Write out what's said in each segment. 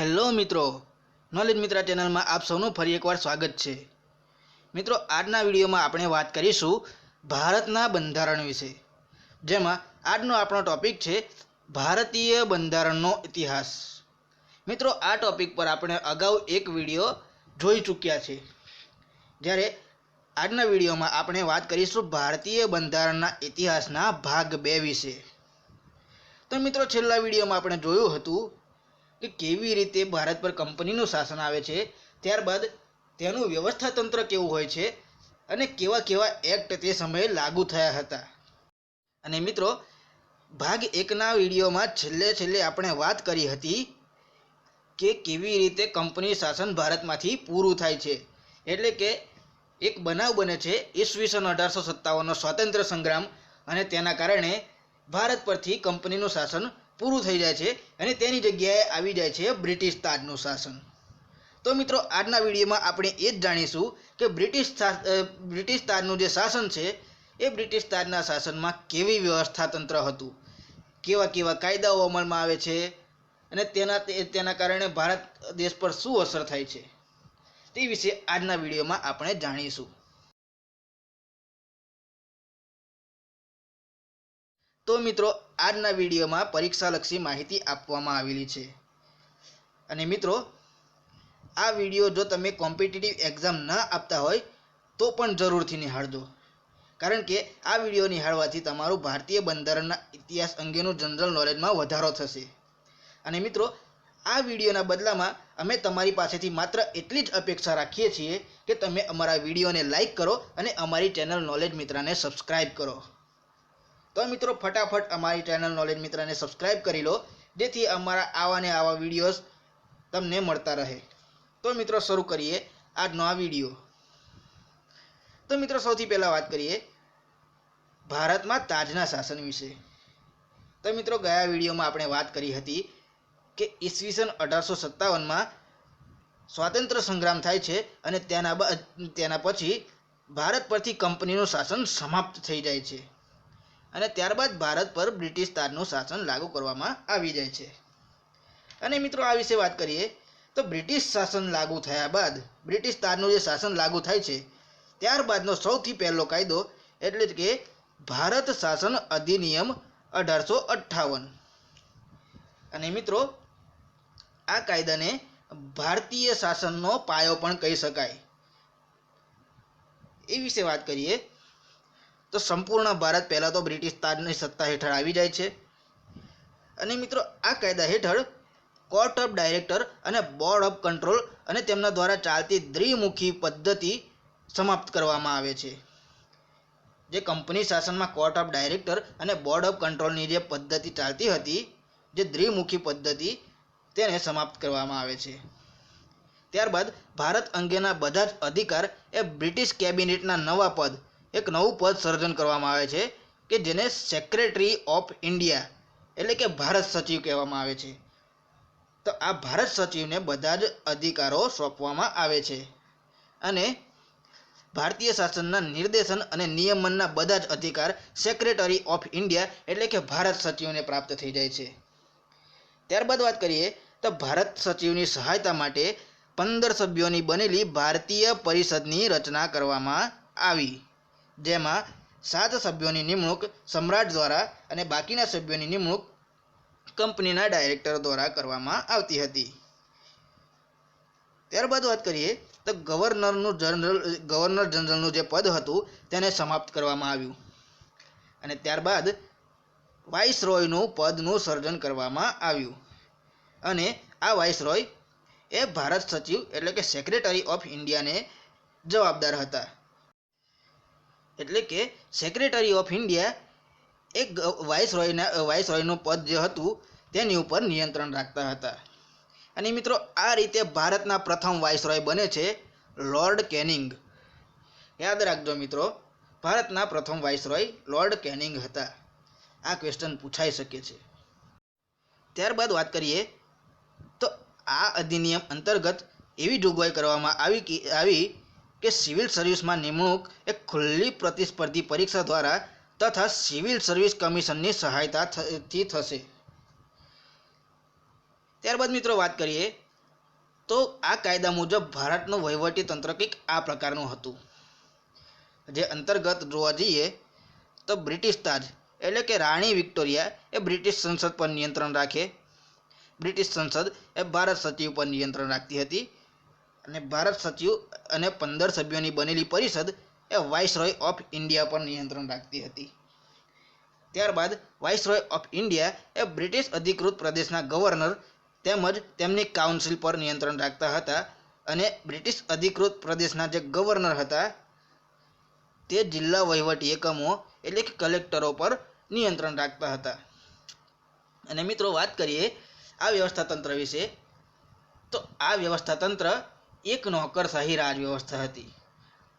Hello મિત્રો, knowledge મિત્ર ચેનલમાં આપ સૌનું ફરી એકવાર સ્વાગત છે। મિત્રો, આજના વિડીયોમાં આપણે વાત કરીશું ભારતના બંધારણ વિશે, જેમાં આજનો આપણો ટોપિક છે ભારતીય બંધારણનો ઇતિહાસ। મિત્રો, આ ટોપિક પર આપણે અગાઉ એક વિડીયો જોઈ ચૂક્યા છે, જ્યારે આજના વિડીયોમાં આપણે વાત કરીશું ભારતીય બંધારણના ઇતિહાસના ભાગ 2 વિશે। તો મિત્રો, છેલ્લા વિડીયોમાં આપણે જોયું હતું કે કેવી રીતે ભારત પર કંપનીનું શાસન આવે છે, ત્યારબાદ તેનું વ્યવસ્થા તંત્ર કેવું હોય છે અને કેવા કેવા એક્ટ તે સમયે લાગુ થયા હતા। અને મિત્રો, ભાગ 1ના વિડીયોમાં છેલ્લે આપણે વાત કરી હતી કે કેવી રીતે કંપની શાસન ભારતમાંથી પૂરું થાય છે, એટલે કે એક બનાવ બને છે ઈસવીસન 1857નો સ્વાતંત્ર્ય સંગ્રામ, અને તેના કારણે ભારત પરથી કંપનીનું શાસન પૂરું થઈ જાય છે અને તેની જગ્યાએ આવી જાય છે બ્રિટિશ તાજનું શાસન। તો મિત્રો, આજના વિડીયોમાં આપણે એ જ જાણીશું કે બ્રિટિશ તાજનું જે શાસન છે એ બ્રિટિશ તાજના શાસનમાં કેવી વ્યવસ્થા તંત્ર હતું, કેવા કેવા કાયદાઓ અમલમાં આવે છે અને તેના કારણે ભારત દેશ પર શું અસર થાય છે તે વિશે આજના વિડીયોમાં આપણે જાણીશું। તો મિત્રો, આજના વિડીયોમાં પરીક્ષાલક્ષી માહિતી આપવામાં આવેલી છે, અને મિત્રો, આ વિડીયો જો તમે કોમ્પિટિટિવ એક્ઝામ ન આપતા હોય તો પણ જરૂરથી નિહાળજો, કારણ કે આ વિડીયો નિહાળવાથી તમારું ભારતીય બંધારણના ઇતિહાસ અંગેનું જનરલ નોલેજમાં વધારો થશે। અને મિત્રો, આ વિડીયોના બદલામાં અમે તમારી પાસેથી માત્ર એટલી જ અપેક્ષા રાખીએ છીએ કે તમે અમારા વિડીયોને લાઈક કરો અને અમારી ચેનલ નોલેજ મિત્રને સબસ્ક્રાઈબ કરો। તો મિત્રો, ફટાફટ અમારી ચેનલ નોલેજ મિત્રને સબસ્ક્રાઈબ કરી લો, જેથી અમારા આવા ને આવા વિડીયોઝ તમને મળતા રહે। તો મિત્રો, શરૂ કરીએ આજનો આ વિડીયો। તો મિત્રો, સૌથી પહેલાં વાત કરીએ ભારતમાં તાજના શાસન વિશે। તો મિત્રો, ગયા વિડીયોમાં આપણે વાત કરી હતી કે ઈસવીસન 1857માં સ્વાતંત્ર્ય સંગ્રામ થાય છે અને તેના પછી ભારત પરથી કંપનીનું શાસન સમાપ્ત થઈ જાય છે અને ત્યારબાદ ભારત પર બ્રિટિશ તાજનું શાસન લાગુ કરવામાં આવી જાય છે। અને મિત્રો, આ વિશે વાત કરીએ તો બ્રિટિશ શાસન લાગુ થયા બાદ, બ્રિટિશ તાજનું જે શાસન લાગુ થાય છે ત્યારબાદનો સૌથી પહેલો કાયદો એટલે કે ભારત શાસન અધિનિયમ 1858। અને મિત્રો, આ કાયદાને ભારતીય શાસનનો પાયો પણ કહી શકાય। એ વિશે વાત કરીએ તો સંપૂર્ણ ભારત પહેલાં તો બ્રિટિશ તાજની સત્તા હેઠળ આવી જાય છે, અને મિત્રો, આ કાયદા હેઠળ કોર્ટ ઓફ ડાયરેક્ટર અને બોર્ડ ઓફ કંટ્રોલ અને તેમના દ્વારા ચાલતી દ્વિમુખી પદ્ધતિ સમાપ્ત કરવામાં આવે છે। જે કંપની શાસનમાં કોર્ટ ઓફ ડાયરેક્ટર અને બોર્ડ ઓફ કંટ્રોલની જે પદ્ધતિ ચાલતી હતી, જે દ્વિમુખી પદ્ધતિ, તેને સમાપ્ત કરવામાં આવે છે। ત્યારબાદ ભારત અંગેના બધા જ અધિકાર એ બ્રિટિશ કેબિનેટના એક નવું પદ સર્જન કરવામાં આવે છે કે જેને સેક્રેટરી ઓફ ઇન્ડિયા એટલે કે ભારત સચિવ કહેવામાં આવે છે। તો આ ભારત સચિવને બધા જ અધિકારો સોંપવામાં આવે છે અને ભારતીય શાસનના નિર્દેશન અને નિયમનના બધા જ અધિકાર સેક્રેટરી ઓફ ઇન્ડિયા એટલે કે ભારત સચિવને પ્રાપ્ત થઈ જાય છે। ત્યારબાદ વાત કરીએ તો ભારત સચિવની સહાયતા માટે 15 સભ્યોની બનેલી ભારતીય પરિષદની રચના કરવામાં આવી, જેમાં 7 સભ્યોની નિમણૂક સમ્રાટ દ્વારા અને બાકીના સભ્યોની નિમણૂક કંપનીના ડાયરેક્ટર દ્વારા કરવામાં આવતી હતી। ત્યારબાદ વાત કરીએ તો ગવર્નર જનરલનું જે પદ હતું તેને સમાપ્ત કરવામાં આવ્યું, અને ત્યારબાદ વાઇસરોયનું પદનું સર્જન કરવામાં આવ્યું, અને આ વાઇસરોય એ ભારત સચિવ એટલે કે સેક્રેટરી ઓફ ઇન્ડિયાને જવાબદાર હતા। એટલે કે સેક્રેટરી ઓફ ઇન્ડિયા એક વાઇસરોયનું પદ જે હતું તેની ઉપર નિયંત્રણ રાખતા હતા। અને મિત્રો, આ રીતે ભારતના પ્રથમ વાઇસરોય બને છે લોર્ડ કેનિંગ। યાદ રાખજો મિત્રો, ભારતના પ્રથમ વાઇસરોય લોર્ડ કેનિંગ હતા। આ ક્વેશ્ચન પૂછાઈ શકે છે। ત્યારબાદ વાત કરીએ તો આ અધિનિયમ અંતર્ગત એવી જોગવાઈ કરવામાં આવી કે સિવિલ સર્વિસમાં નિમણૂક એ ખુલ્લી પ્રતિસ્પર્ધી પરીક્ષા દ્વારા તથા સિવિલ સર્વિસ કમિશનની સહાયતાથી થશે। ત્યારબાદ મિત્રો વાત કરીએ તો આ કાયદા મુજબ ભારતનું વહીવટી તંત્ર કંઈક આ પ્રકારનું હતું, જે અંતર્ગત જોવા જઈએ તો બ્રિટિશ તાજ એટલે કે રાણી વિક્ટોરિયા એ બ્રિટિશ સંસદ પર નિયંત્રણ રાખે. બ્રિટિશ સંસદ એ ભારત સચિવ પર નિયંત્રણ રાખતી હતી અને ભારત સચિવ અને 15 સભ્યોની બનેલી પરિષદ એ વાઇસરોય ઓફ ઇન્ડિયા પર નિયંત્રણ રાખતી હતી. ત્યારબાદ viceroy of India A British અધિકૃત પ્રદેશના ગવર્નર તેમજ તેમની કાઉન્સિલ પર નિયંત્રણ રાખતા હતા અને બ્રિટિશ અધિકૃત પ્રદેશના જે ગવર્નર હતા તે જિલ્લા વહીવટી એકમો એટલે કે કલેક્ટરો પર નિયંત્રણ રાખતા હતા. અને મિત્રો વાત કરીએ આ વ્યવસ્થા તંત્ર વિશે, તો આ વ્યવસ્થા તંત્ર એક નોકરશાહી રાજ વ્યવસ્થા હતી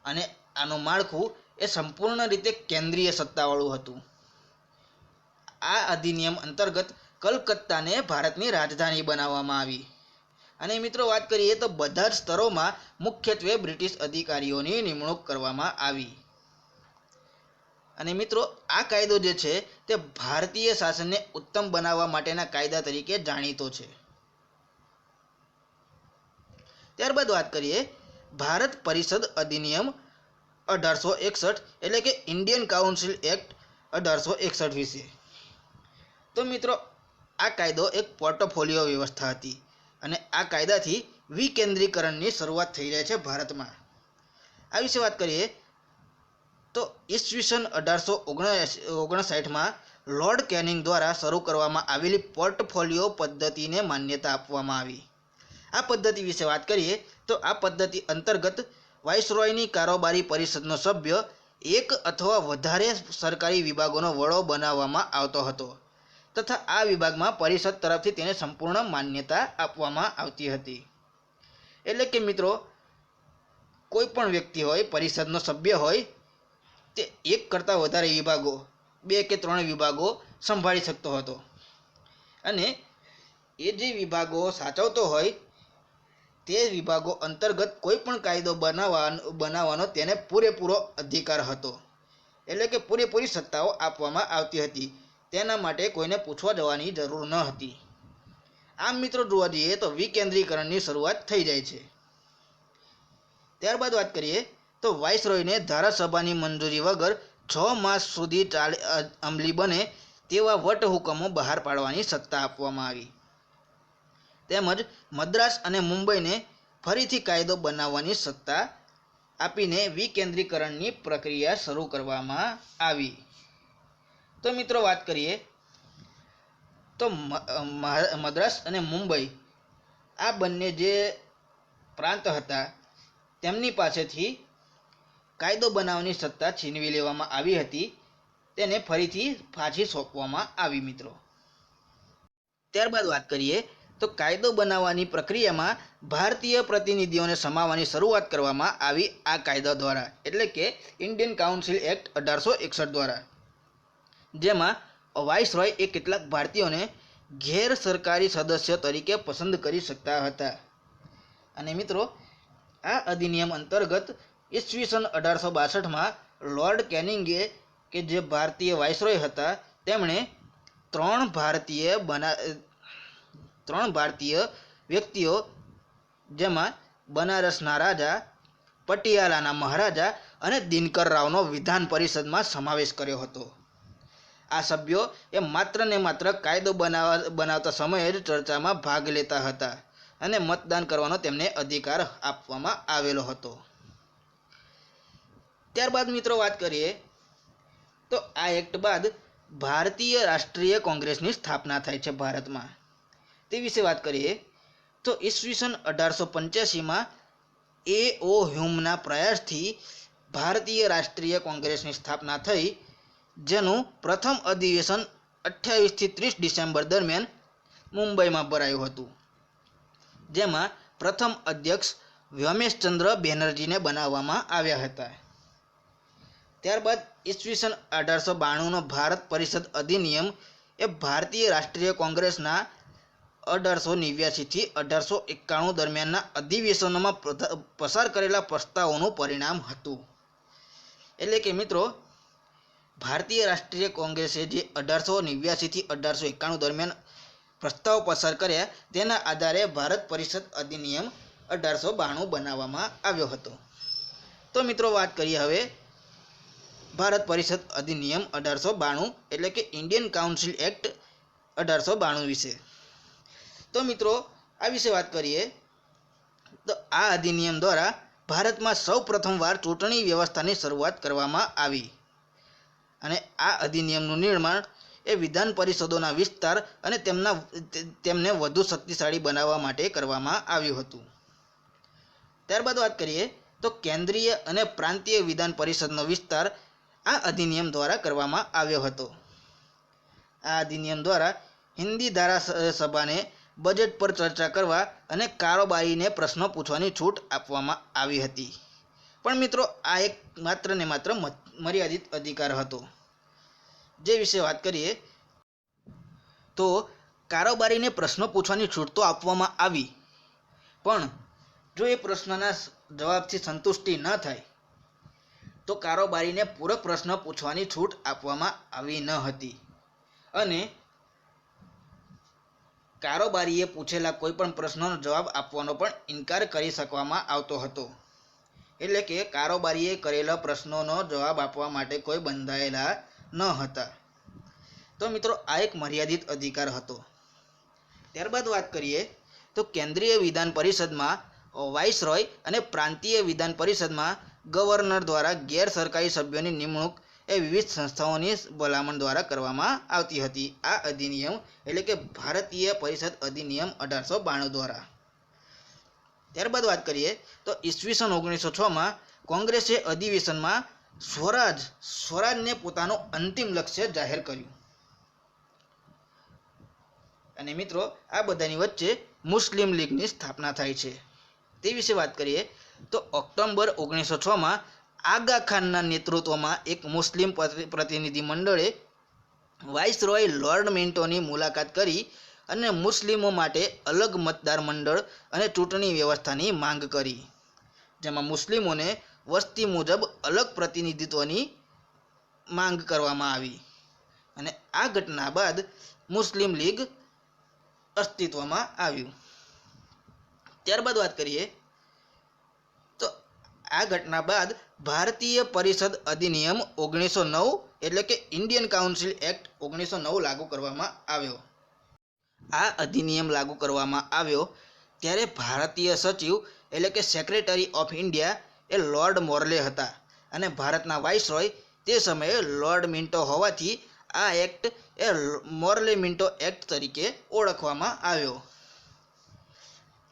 અને આનું માળખું એ સંપૂર્ણ રીતે કેન્દ્રીય સત્તાવાળું હતું. આ અધિનિયમ અંતર્ગત કલકત્તાને ભારતની રાજધાની બનાવવામાં આવી. અને મિત્રો વાત કરીએ તો બધા જ સ્તરોમાં મુખ્યત્વે બ્રિટિશ અધિકારીઓની નિમણૂક કરવામાં આવી. અને મિત્રો આ કાયદો જે છે તે ભારતીય શાસનને ઉત્તમ બનાવવા માટેના કાયદા તરીકે જાણીતો છે. ત્યારબાદ વાત કરીએ ભારત પરિષદ અધિનિયમ 1861 એટલે કે ઇન્ડિયન કાઉન્સિલ એક્ટ 1861 વિશે. તો મિત્રો આ કાયદો એક પોર્ટફોલિયો વ્યવસ્થા હતી અને આ કાયદાથી વિકેન્દ્રીકરણની શરૂઆત થઈ રહી છે ભારતમાં. આ વિશે વાત કરીએ તો ઈસવીસન 1859માં લોર્ડ કેનિંગ દ્વારા શરૂ કરવામાં આવેલી પોર્ટફોલિયો પદ્ધતિને માન્યતા આપવામાં આવી. આ પદ્ધતિ વિશે વાત કરીએ તો આ પદ્ધતિ અંતર્ગત વાઇસરોયની કારોબારી પરિષદનો સભ્ય એક અથવા વધારે સરકારી વિભાગોનો વડો બનાવવામાં આવતો હતો તથા આ વિભાગમાં પરિષદ તરફથી તેને સંપૂર્ણ માન્યતા આપવામાં આવતી હતી. એટલે કે મિત્રો કોઈ પણ વ્યક્તિ હોય, પરિષદનો સભ્ય હોય, તે એક કરતાં વધારે વિભાગો, 2 કે 3 વિભાગો સંભાળી શકતો હતો અને એ જે વિભાગો સાચવતો હોય તે વિભાગો અંતર્ગત કોઈ પણ કાયદો બનાવવાનો તેને પૂરેપૂરો અધિકાર હતો. એટલે કે પૂરેપૂરી સત્તાઓ આપવામાં આવતી હતી. તેના માટે કોઈને પૂછવા જવાની જરૂર ન હતી. આમ મિત્રો જોવા જઈએ તો વિકેન્દ્રીકરણની શરૂઆત થઈ જાય છે. ત્યારબાદ વાત કરીએ તો વાઇસરોયને ધારાસભાની મંજૂરી વગર 6 માસ સુધી અમલી બને તેવા વટહુકમો બહાર પાડવાની સત્તા આપવામાં આવી. તેમજ મદ્રાસ અને મુંબઈને ફરીથી કાયદો બનાવવાની સત્તા આપીને વિકેન્દ્રીકરણની પ્રક્રિયા શરૂ કરવામાં આવી. તો મિત્રો વાત કરીએ તો મદ્રાસ અને મુંબઈ આ બંને જે પ્રાંત હતા તેમની પાસેથી કાયદો બનાવવાની સત્તા છીનવી લેવામાં આવી હતી, તેને ફરીથી પાછી સોંપવામાં આવી. મિત્રો ત્યારબાદ વાત કરીએ તો કાયદો બનાવવાની પ્રક્રિયામાં ભારતીય પ્રતિનિધિઓને સમાવવાની શરૂઆત કરવામાં આવી આ કાયદા દ્વારા, એટલે કે ઇન્ડિયન કાઉન્સિલ એક્ટ 1861 દ્વારા, જેમાં વાઇસરોય એ કેટલાક ભારતીયોને ગેર સરકારી સદસ્ય તરીકે પસંદ કરી શકતા હતા. અને મિત્રો આ અધિનિયમ અંતર્ગત ઈસવીસન 1862માં લોર્ડ કેનિંગે કે જે ભારતીય વાઇસરોય હતા તેમણે 3 ભારતીય વ્યક્તિઓ જેમાં બનારસના રાજા, પટિયાલાના મહારાજા અને દિનકર રાવનો વિધાન પરિષદમાં સમાવેશ કર્યો હતો. આ સભ્યો એ માત્ર ને માત્ર કાયદો બનાવતા સમયે જ ચર્ચામાં ભાગ લેતા હતા અને મતદાન કરવાનો તેમને અધિકાર આપવામાં આવેલો હતો. ત્યારબાદ મિત્રો વાત કરીએ તો આ એક્ટ બાદ ભારતીય રાષ્ટ્રીય કોંગ્રેસની સ્થાપના થાય છે ભારતમાં. તે વિશે વાત કરીએ તો ઈસવીસન 1885માં A.O. હ્યુમના પ્રયાસથી ભારતીય રાષ્ટ્રીય કોંગ્રેસની સ્થાપના થઈ, જેનું પ્રથમ અધિવેશન 28 થી 30 ડિસેમ્બર દરમિયાન મુંબઈમાં ભરાયું હતું, જેમાં પ્રથમ અધ્યક્ષ વ્યોમેશચંદ્ર બેનર્જીને બનાવવામાં આવ્યા હતા. ત્યારબાદ ઈસવીસન 1892નો ભારત પરિષદ અધિનિયમ એ ભારતીય રાષ્ટ્રીય કોંગ્રેસના 1889 થી 1891 દરમિયાનના અધિવેશનોમાં પસાર કરેલા પ્રસ્તાવોનું પરિણામ હતું. એટલે કે મિત્રો ભારતીય રાષ્ટ્રીય કોંગ્રેસે જે 1889 થી 1891 દરમિયાન પ્રસ્તાવ પસાર કર્યા તેના આધારે ભારત પરિષદ અધિનિયમ 1892 બનાવવામાં આવ્યો હતો. તો મિત્રો વાત કરીએ હવે ભારત પરિષદ અધિનિયમ 1892 એટલે કે ઇન્ડિયન કાઉન્સિલ એક્ટ 1892 વિશે. તો મિત્રો આ વિશે વાત કરીએ તો આ અધિનિયમ દ્વારા ભારતમાં સૌ પ્રથમવાર ચૂંટણી વ્યવસ્થાની શરૂઆત કરવામાં આવી અને આ અધિનિયમનું નિર્માણ એ વિધાન પરિષદોના વિસ્તાર અને તેમને વધુ શક્તિશાળી બનાવવા માટે કરવામાં આવ્યું હતું. ત્યારબાદ વાત કરીએ તો કેન્દ્રીય અને પ્રાંતીય વિધાન પરિષદનો વિસ્તાર આ અધિનિયમ દ્વારા કરવામાં આવ્યો હતો. આ અધિનિયમ દ્વારા હિન્દી ધારાસભાને બજેટ પર ચર્ચા કરવા અને કારોબારીને પ્રશ્નો પૂછવાની છૂટ આપવામાં આવી હતી. પણ મિત્રો આ એક માત્ર ને માત્ર મર્યાદિત અધિકાર હતો. જે વિશે વાત કરીએ તો કારોબારીને પ્રશ્નો પૂછવાની છૂટ તો આપવામાં આવી, પણ જો એ પ્રશ્નના જવાબથી સંતુષ્ટિ ન થાય તો કારોબારીને પૂરક પ્રશ્ન પૂછવાની છૂટ આપવામાં આવી ન હતી અને કારોબારીએ પૂછેલા કોઈ પણ પ્રશ્નનો જવાબ આપવાનો પણ ઇનકાર કરી શકવામાં આવતો હતો. એટલે કે કારોબારીએ કરેલા પ્રશ્નોનો જવાબ આપવા માટે કોઈ બંધાયેલા ન હતા. તો મિત્રો આ એક મર્યાદિત અધિકાર હતો. ત્યારબાદ વાત કરીએ તો કેન્દ્રીય વિધાન પરિષદમાં વાઇસરોય અને પ્રાંતીય વિધાન પરિષદમાં ગવર્નર દ્વારા ગેરસરકારી સભ્યોની નિમણૂક એ વિવિધ સંસ્થાઓની ભલામણ દ્વારા કરવામાં આવતી હતી. આ અધિનિયમ એટલે કે ભારતીય પરિષદ અધિનિયમ 1892 દ્વારા. ત્યારબાદ વાત કરીએ તો ઈસવીસન 1906માં કોંગ્રેસે અધિવેશનમાં સ્વરાજને પોતાનું અંતિમ લક્ષ્ય જાહેર કર્યું. અને મિત્રો આ બધાની વચ્ચે મુસ્લિમ લીગની સ્થાપના થાય છે. તે વિશે વાત કરીએ તો ઓક્ટોબર 1906માં આગા ખાનના નેતૃત્વમાં એક મુસ્લિમ પ્રતિનિધિ મંડળે વાઇસરોય લોર્ડ મિન્ટોની મુલાકાત કરી અને મુસ્લિમો માટે અલગ મતદાર મંડળ અને ચૂંટણી વ્યવસ્થાની માંગ કરી, જેમાં મુસ્લિમોને વસ્તી મુજબ અલગ પ્રતિનિધિત્વની માંગ કરવામાં આવી. અને આ ઘટના બાદ મુસ્લિમ લીગ અસ્તિત્વમાં આવ્યું. ત્યારબાદ વાત કરીએ તો આ ઘટના બાદ ભારતીય પરિષદ અધિનિયમ 1909 એટલે કે ઇન્ડિયન કાઉન્સિલ એક્ટ 1909 લાગુ કરવામાં આવ્યો. આ અધિનિયમ લાગુ કરવામાં આવ્યો ત્યારે ભારતીય સચિવ એટલે કે secretary of India A lord Morley હતા અને ભારતના વાઇસરોય તે સમયે લોર્ડ મિન્ટો હોવાથી આ એક્ટ એ મોરલે મિન્ટો એક્ટ તરીકે ઓળખવામાં આવ્યો.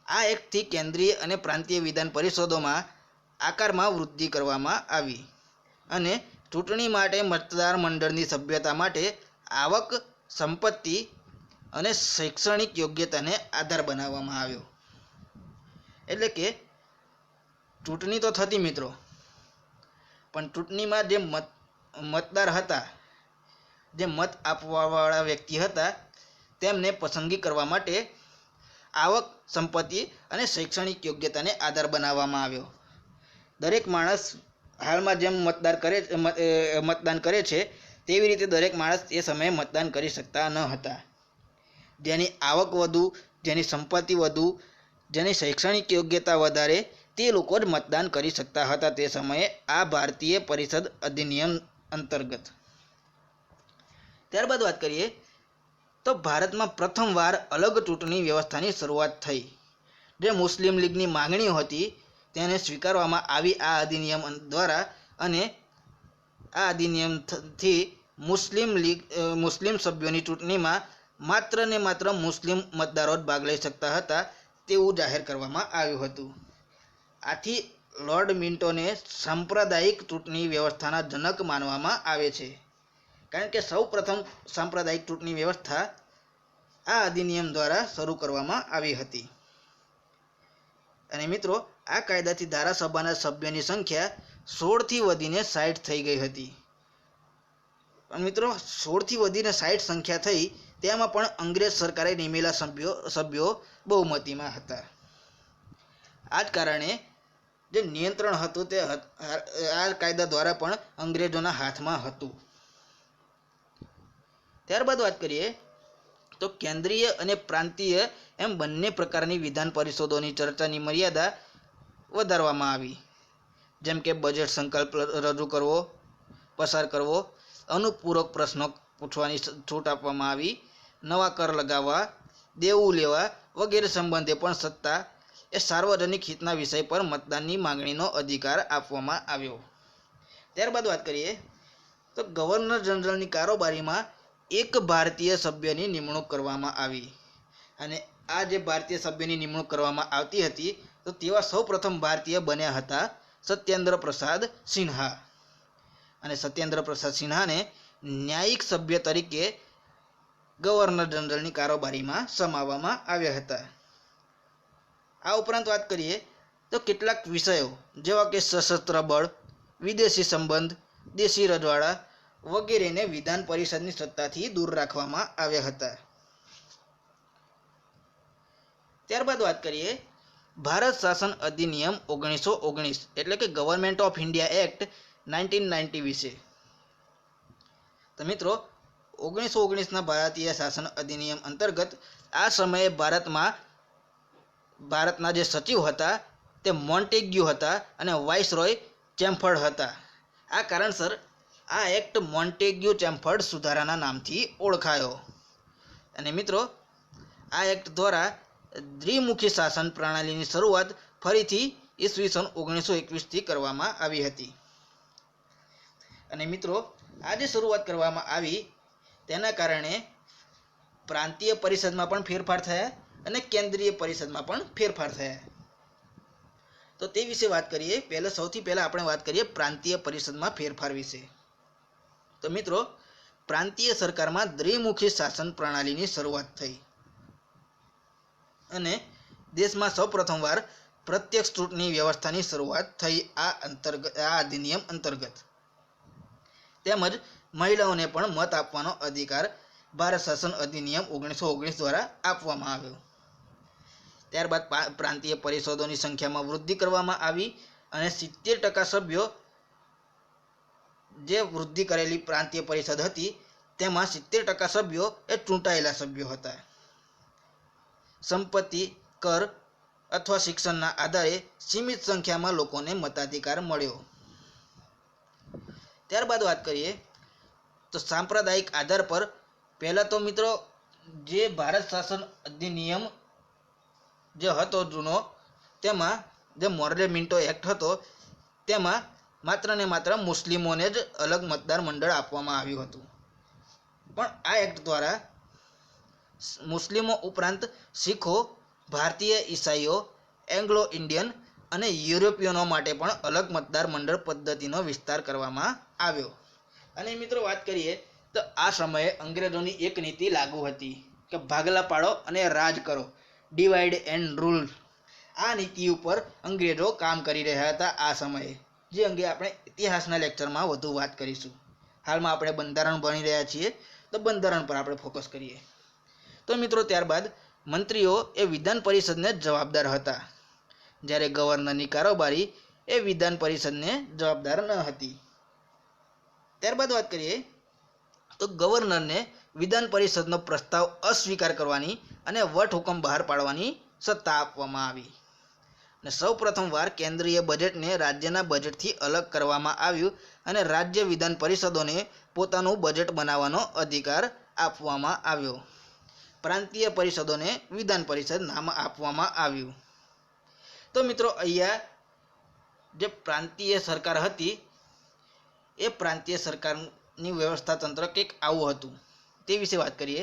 આ એક્ટથી કેન્દ્રીય અને પ્રાંતીય વિધાન પરિષદોમાં આકારમાં વૃદ્ધિ કરવામાં આવી અને ચૂંટણી માટે મતદાર મંડળની સભ્યતા માટે આવક, સંપત્તિ અને શૈક્ષણિક યોગ્યતાને આધાર બનાવવામાં આવ્યો. એટલે કે ચૂંટણી તો થતી મિત્રો, પણ ચૂંટણીમાં જે મતદાર હતા, જે મત આપવાવાળા વ્યક્તિ હતા, તેમને પસંદગી કરવા માટે આવક, સંપત્તિ અને શૈક્ષણિક યોગ્યતાને આધાર બનાવવામાં આવ્યો. દરેક માણસ હાલમાં જેમ મતદાન કરે છે તેવી રીતે દરેક માણસ એ સમયે મતદાન કરી શકતા ન હતા. જેની આવક વધુ, જેની સંપત્તિ વધુ, જેની શૈક્ષણિક યોગ્યતા વધારે તે લોકો જ મતદાન કરી શકતા હતા તે સમયે આ ભારતીય પરિષદ અધિનિયમ અંતર્ગત. ત્યારબાદ વાત કરીએ તો ભારતમાં પ્રથમવાર અલગ ચૂંટણી વ્યવસ્થાની શરૂઆત થઈ. જે મુસ્લિમ લીગની માંગણીઓ હતી તેને સ્વીકારવામાં આવી આ અધિનિયમ દ્વારા અને આ અધિનિયમથી મુસ્લિમ સભ્યોની ચૂંટણીમાં માત્ર ને માત્ર મુસ્લિમ મતદારો જ ભાગ લઈ શકતા હતા તેવું જાહેર કરવામાં આવ્યું હતું. આથી લોર્ડ મિન્ટોને સાંપ્રદાયિક ચૂંટણી વ્યવસ્થાના જનક માનવામાં આવે છે, કારણ કે સૌ પ્રથમ સાંપ્રદાયિક ચૂંટણી વ્યવસ્થા આ અધિનિયમ દ્વારા શરૂ કરવામાં આવી હતી. અને મિત્રો આ કાયદાથી ધારાસભાના સભ્યોની સંખ્યા 16થી વધીને 60 થઈ ગઈ હતી. પણ મિત્રો 16થી વધીને 60 સંખ્યા થઈ તેમાં પણ અંગ્રેજ સરકારે નિમેલા સભ્યો બહુમતીમાં હતા. આ જ કારણે જે નિયંત્રણ હતું તે આ કાયદા દ્વારા પણ અંગ્રેજોના હાથમાં હતું. ત્યારબાદ વાત કરીએ તો કેન્દ્રીય અને પ્રાંતીય એમ બંને પ્રકારની વિધાન પરિષદોની ચર્ચાની મર્યાદા વધારવામાં આવી, જેમ કે બજેટ સંકલ્પ રજૂ કરવો, પસાર કરવો, અનુપૂરક પ્રશ્નો પૂછવાની છૂટ આપવામાં આવી, નવા કર લગાવવા, દેવું લેવા વગેરે સંબંધે પણ સત્તા એ સાર્વજનિક હિતના વિષય પર મતદાનની માંગણીનો અધિકાર આપવામાં આવ્યો. ત્યારબાદ વાત કરીએ તો ગવર્નર જનરલની કારોબારીમાં એક ભારતીય સભ્યની નિમણૂક કરવામાં આવી, અને આ જે ભારતીય સભ્યની નિમણૂક કરવામાં આવતી હતી તો તેવા સૌપ્રથમ ભારતીય બન્યા હતા સત્યેન્દ્ર પ્રસાદ સિન્હા, અને સત્યેન્દ્ર પ્રસાદ સિન્હાને ન્યાયિક સભ્ય તરીકે ગવર્નર જનરલની કારોબારીમાં સમાવવામાં આવ્યા હતા. આ ઉપરાંત વાત કરીએ તો કેટલાક વિષયો જેવા કે સશસ્ત્ર બળ, વિદેશી સંબંધ, દેશી રજવાડા વગેરેને વિધાન પરિષદની સત્તાથી દૂર રાખવામાં આવ્યા હતા. ત્યારબાદ વાત કરીએ ભારત શાસન અધિનિયમ 1919 એટલે કે ગવર્મેન્ટ ઓફ ઇન્ડિયા એક્ટ 1990 વિશે. તો મિત્રો 1919ના ભારતીય શાસન અધિનિયમ અંતર્ગત આ સમયે ભારતના જે સચિવ હતા તે મોન્ટેગ્યુ હતા અને વાઇસરોય ચેમ્ફર્ડ હતા. આ કારણસર આ એક્ટ મોન્ટેગ્યુ ચેમ્ફર્ડ સુધારાના નામથી ઓળખાયો. અને મિત્રો આ એક્ટ દ્વારા દ્વિમુખી શાસન પ્રણાલીની શરૂઆત ફરીથી ઈસવીસન 1921થી કરવામાં આવી હતી. અને મિત્રો આ જે શરૂઆત કરવામાં આવી તેના કારણે પ્રાંતીય પરિષદમાં પણ ફેરફાર થયા અને કેન્દ્રીય પરિષદમાં પણ ફેરફાર થયા. તો તે વિશે વાત કરીએ. સૌથી પહેલાં આપણે વાત કરીએ પ્રાંતીય પરિષદમાં ફેરફાર વિશે. તો મિત્રો પ્રાંતીય સરકારમાં દ્વિમુખી શાસન પ્રણાલીની શરૂઆત થઈ અને દેશમાં સૌપ્રથમવાર પ્રત્યક્ષ ચૂંટણી વ્યવસ્થાની શરૂઆત થઈ આ અધિનિયમ અંતર્ગત. તેમજ મહિલાઓને પણ મત આપવાનો અધિકાર ભારત શાસન અધિનિયમ 1919 દ્વારા આપવામાં આવ્યો. ત્યારબાદ પ્રાંતીય પરિષદોની સંખ્યામાં વૃદ્ધિ કરવામાં આવી અને 70% સભ્યો, જે વૃદ્ધિ કરેલી પ્રાંતીય પરિષદ હતી તેમાં 70% સભ્યો એ ચૂંટાયેલા સભ્યો હતા. સંપત્તિ, કર અથવા શિક્ષણના આધારે સીમિત સંખ્યામાં લોકોને મતાધિકાર મળ્યો. ત્યારબાદ વાત કરીએ તો સાંપ્રદાયિક આધાર પર પહેલાં તો મિત્રો જે ભારત શાસન અધિનિયમ જે હતો જૂનો, તેમાં જે મોર્લે મિન્ટો એક્ટ હતો તેમાં માત્ર ને માત્ર મુસ્લિમોને જ અલગ મતદાર મંડળ આપવામાં આવ્યું હતું. પણ આ એક્ટ દ્વારા મુસ્લિમો ઉપરાંત શીખો, ભારતીય ઈસાઈઓ, એંગ્લો ઇન્ડિયન અને યુરોપિયનો માટે પણ અલગ મતદાર મંડળ પદ્ધતિનો વિસ્તાર કરવામાં આવ્યો. અને મિત્રો વાત કરીએ તો આ સમયે અંગ્રેજોની એક નીતિ લાગુ હતી કે ભાગલા પાડો અને રાજ કરો, ડિવાઈડ એન્ડ રૂલ. આ નીતિ ઉપર અંગ્રેજો કામ કરી રહ્યા હતા આ સમયે, જે અંગે આપણે ઇતિહાસના લેક્ચરમાં વધુ વાત કરીશું. હાલમાં આપણે બંધારણ ભણી રહ્યા છીએ તો બંધારણ પર આપણે ફોકસ કરીએ. તો મિત્રો ત્યારબાદ મંત્રીઓ એ વિધાન પરિષદને જવાબદાર હતા, જ્યારે ગવર્નરની કારોબારી એ વિધાન પરિષદને જવાબદાર ન હતી. ત્યારબાદ વાત કરીએ તો ગવર્નરને વિધાન પરિષદનો પ્રસ્તાવ અસ્વીકાર કરવાની અને વટહુકમ બહાર પાડવાની સત્તા આપવામાં આવી. અને સૌ પ્રથમવાર કેન્દ્રીય બજેટને રાજ્યના બજેટથી અલગ કરવામાં આવ્યું અને રાજ્ય વિધાન પરિષદોને પોતાનું બજેટ બનાવવાનો અધિકાર આપવામાં આવ્યો. પ્રાંતીય પરિષદોને વિધાન પરિષદ નામ આપવામાં આવ્યું. તો મિત્રો અહીંયા જે પ્રાંતીય સરકાર હતી એ પ્રાંતીય સરકારની વ્યવસ્થા તંત્ર કંઈક આવું હતું, તે વિશે વાત કરીએ.